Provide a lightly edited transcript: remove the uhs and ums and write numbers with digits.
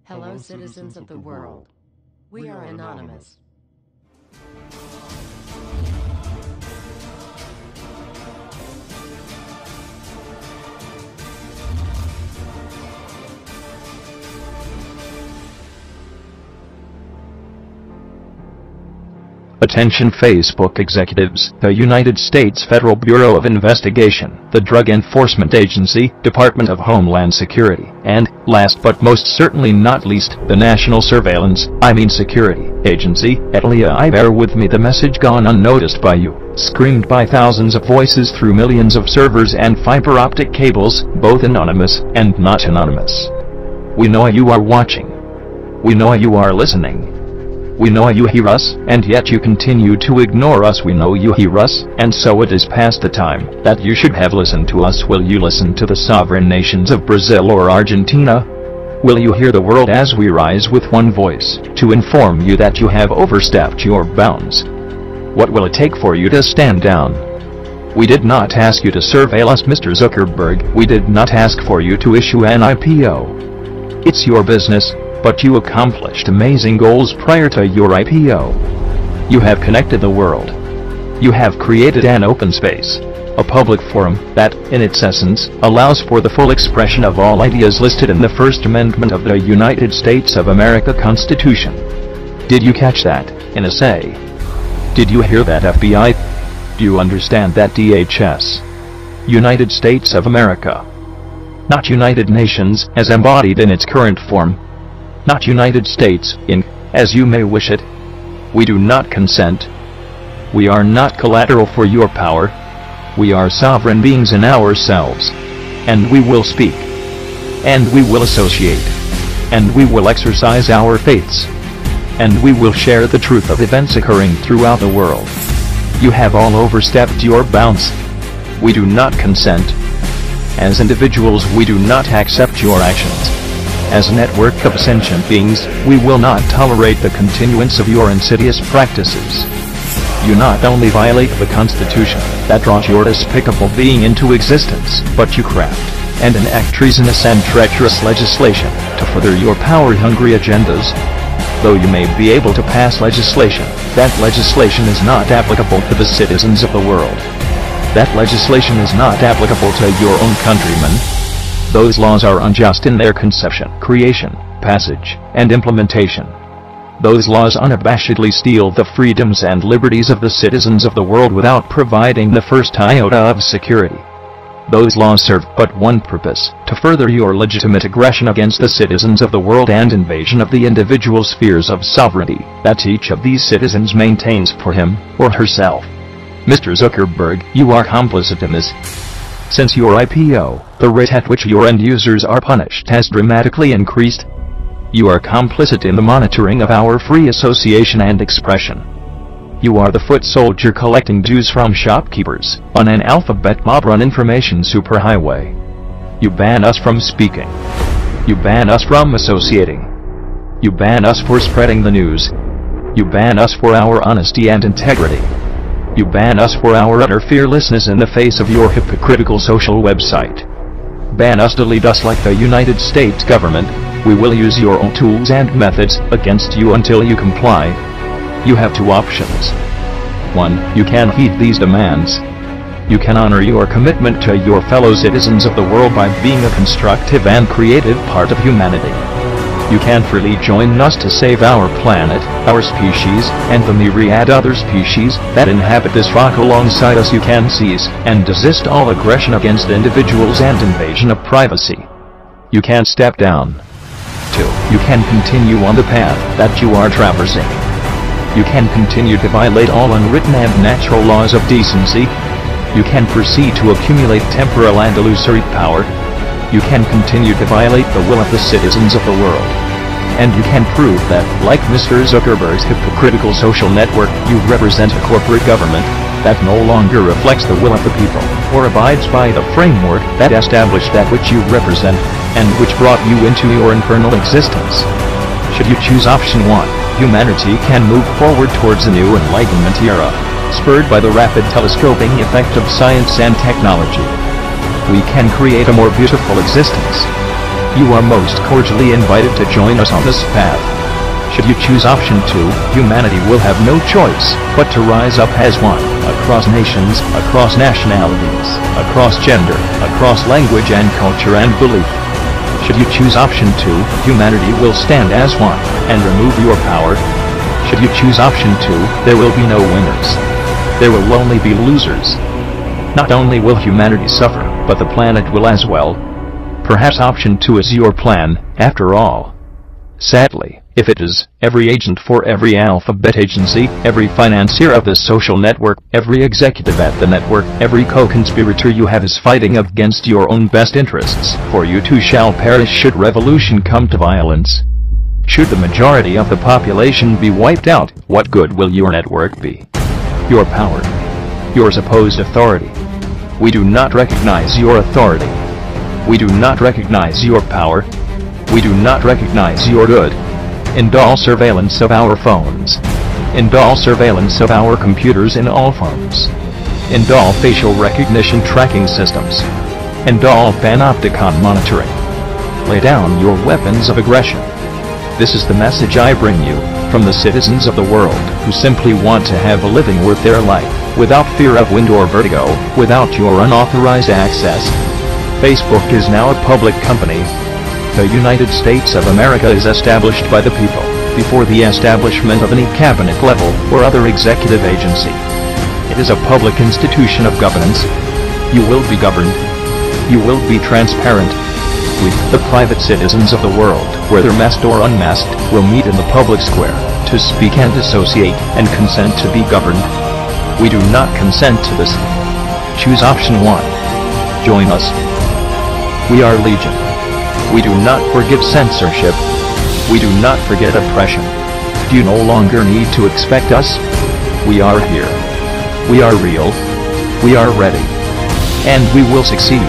Hello, citizens of the world. We are anonymous. Attention Facebook executives, the United States Federal Bureau of Investigation, the Drug Enforcement Agency, Department of Homeland Security, and, last but most certainly not least, the National Surveillance, Security Agency, I bear with me the message gone unnoticed by you, screamed by thousands of voices through millions of servers and fiber optic cables, both anonymous and not anonymous. We know you are watching. We know you are listening. We know you hear us, and yet you continue to ignore us. We know you hear us, and so it is past the time that you should have listened to us. Will you listen to the sovereign nations of Brazil or Argentina? Will you hear the world as we rise with one voice to inform you that you have overstepped your bounds? What will it take for you to stand down? We did not ask you to surveil us, Mr. Zuckerberg. We did not ask for you to issue an IPO. It's your business. But you accomplished amazing goals prior to your IPO. You have connected the world. You have created an open space, a public forum that, in its essence, allows for the full expression of all ideas listed in the First Amendment of the United States of America Constitution. Did you catch that, NSA? Did you hear that, FBI? Do you understand that, DHS? United States of America. Not United Nations, as embodied in its current form. Not United States, Inc., as you may wish it. We do not consent. We are not collateral for your power. We are sovereign beings in ourselves. And we will speak. And we will associate. And we will exercise our faiths. And we will share the truth of events occurring throughout the world. You have all overstepped your bounds. We do not consent. As individuals, we do not accept your actions. As a network of sentient beings, we will not tolerate the continuance of your insidious practices. You not only violate the Constitution that brought your despicable being into existence, but you craft and enact treasonous and treacherous legislation to further your power-hungry agendas. Though you may be able to pass legislation, that legislation is not applicable to the citizens of the world. That legislation is not applicable to your own countrymen. Those laws are unjust in their conception, creation, passage, and implementation. Those laws unabashedly steal the freedoms and liberties of the citizens of the world without providing the first iota of security. Those laws serve but one purpose, to further your legitimate aggression against the citizens of the world and invasion of the individual spheres of sovereignty that each of these citizens maintains for him or herself. Mr. Zuckerberg, you are complicit in this. Since your IPO, the rate at which your end users are punished has dramatically increased. You are complicit in the monitoring of our free association and expression. You are the foot soldier collecting dues from shopkeepers on an alphabet mob-run information superhighway. You ban us from speaking. You ban us from associating. You ban us for spreading the news. You ban us for our honesty and integrity. You ban us for our utter fearlessness in the face of your hypocritical social website. Ban us, delete us like the United States government. We will use your own tools and methods against you until you comply. You have two options. 1. You can heed these demands. You can honor your commitment to your fellow citizens of the world by being a constructive and creative part of humanity. You can freely join us to save our planet, our species, and the myriad other species that inhabit this rock alongside us. You can cease and desist all aggression against individuals and invasion of privacy. You can step down. 2. You can continue on the path that you are traversing. You can continue to violate all unwritten and natural laws of decency. You can proceed to accumulate temporal and illusory power. You can continue to violate the will of the citizens of the world. And you can prove that, like Mr. Zuckerberg's hypocritical social network, you represent a corporate government that no longer reflects the will of the people, or abides by the framework that established that which you represent, and which brought you into your infernal existence. Should you choose option 1, humanity can move forward towards a new Enlightenment era, spurred by the rapid telescoping effect of science and technology. We can create a more beautiful existence. you are most cordially invited to join us on this path. Should you choose option 2, humanity will have no choice but to rise up as one, across nations, across nationalities, across gender, across language and culture and belief. Should you choose option 2, humanity will stand as one, and remove your power. Should you choose option 2, there will be no winners. There will only be losers. Not only will humanity suffer, but the planet will as well. Perhaps option 2 is your plan, after all. Sadly, if it is, every agent for every alphabet agency, every financier of this social network, every executive at the network, every co-conspirator you have is fighting against your own best interests, for you too shall perish should revolution come to violence. Should the majority of the population be wiped out, what good will your network be? Your power. Your supposed authority. We do not recognize your authority. We do not recognize your power. We do not recognize your good. End all surveillance of our phones. End all surveillance of our computers in all phones. End all facial recognition tracking systems. End all panopticon monitoring. Lay down your weapons of aggression. This is the message I bring you, from the citizens of the world, who simply want to have a living worth their life, without fear of wind or vertigo, without your unauthorized access. Facebook is now a public company. The United States of America is established by the people, before the establishment of any cabinet level or other executive agency. It is a public institution of governance. You will be governed. You will be transparent. We, the private citizens of the world, whether masked or unmasked, will meet in the public square, to speak and associate, and consent to be governed. We do not consent to this. Choose option 1. Join us. We are Legion. We do not forgive censorship. We do not forget oppression. You no longer need to expect us. We are here. We are real. We are ready. And we will succeed.